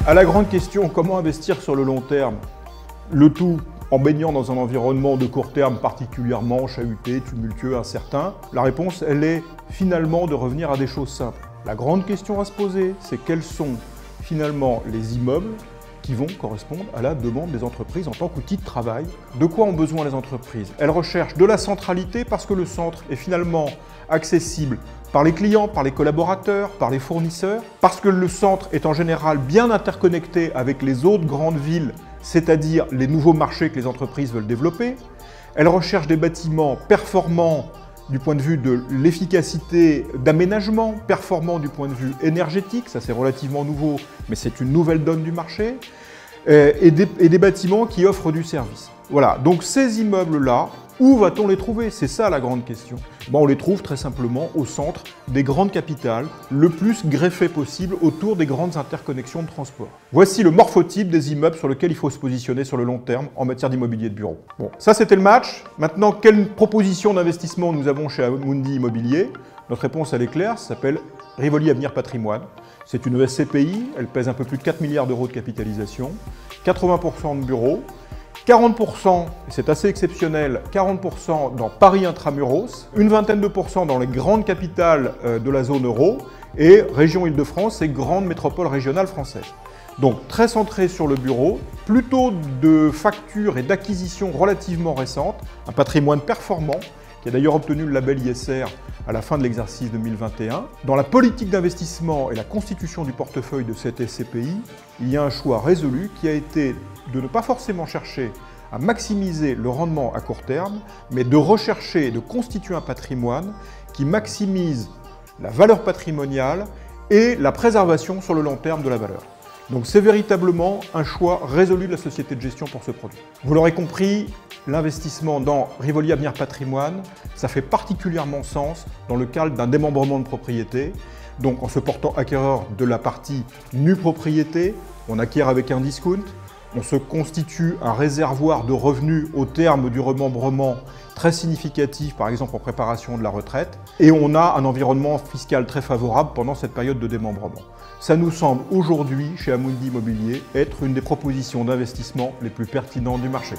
À la grande question, comment investir sur le long terme, le tout en baignant dans un environnement de court terme particulièrement chahuté, tumultueux, incertain, la réponse, elle est finalement de revenir à des choses simples. La grande question à se poser, c'est quels sont finalement les immeubles qui vont correspondre à la demande des entreprises en tant qu'outil de travail. De quoi ont besoin les entreprises? Elles recherchent de la centralité parce que le centre est finalement accessible par les clients, par les collaborateurs, par les fournisseurs, parce que le centre est en général bien interconnecté avec les autres grandes villes, c'est-à-dire les nouveaux marchés que les entreprises veulent développer. Elles recherchent des bâtiments performants du point de vue de l'efficacité d'aménagement, performant du point de vue énergétique, ça c'est relativement nouveau, mais c'est une nouvelle donne du marché, et des bâtiments qui offrent du service. Voilà, donc ces immeubles-là, où va-t-on les trouver? C'est ça la grande question. On les trouve très simplement au centre des grandes capitales, le plus greffé possible autour des grandes interconnexions de transport. Voici le morphotype des immeubles sur lesquels il faut se positionner sur le long terme en matière d'immobilier de bureau. Bon, ça c'était le match. Maintenant, quelle proposition d'investissement nous avons chez Amundi Immobilier? Notre réponse elle est claire, ça s'appelle Rivoli Avenir Patrimoine. C'est une SCPI, elle pèse un peu plus de 4 milliards d'euros de capitalisation, 80% de bureaux, 40%, c'est assez exceptionnel, 40% dans Paris Intramuros, une vingtaine de pourcents dans les grandes capitales de la zone euro et région Île-de-France et grandes métropoles régionales françaises. Donc très centré sur le bureau, plutôt de factures et d'acquisitions relativement récentes, un patrimoine performant qui a d'ailleurs obtenu le label ISR à la fin de l'exercice 2021. Dans la politique d'investissement et la constitution du portefeuille de cette SCPI, il y a un choix résolu qui a été de ne pas forcément chercher à maximiser le rendement à court terme, mais de rechercher et de constituer un patrimoine qui maximise la valeur patrimoniale et la préservation sur le long terme de la valeur. Donc c'est véritablement un choix résolu de la société de gestion pour ce produit. Vous l'aurez compris, l'investissement dans Rivoli Avenir Patrimoine, ça fait particulièrement sens dans le cadre d'un démembrement de propriété. Donc en se portant acquéreur de la partie nue propriété, on acquiert avec un discount, on se constitue un réservoir de revenus au terme du remembrement très significatif, par exemple en préparation de la retraite, et on a un environnement fiscal très favorable pendant cette période de démembrement. Ça nous semble aujourd'hui, chez Amundi Immobilier, être une des propositions d'investissement les plus pertinentes du marché.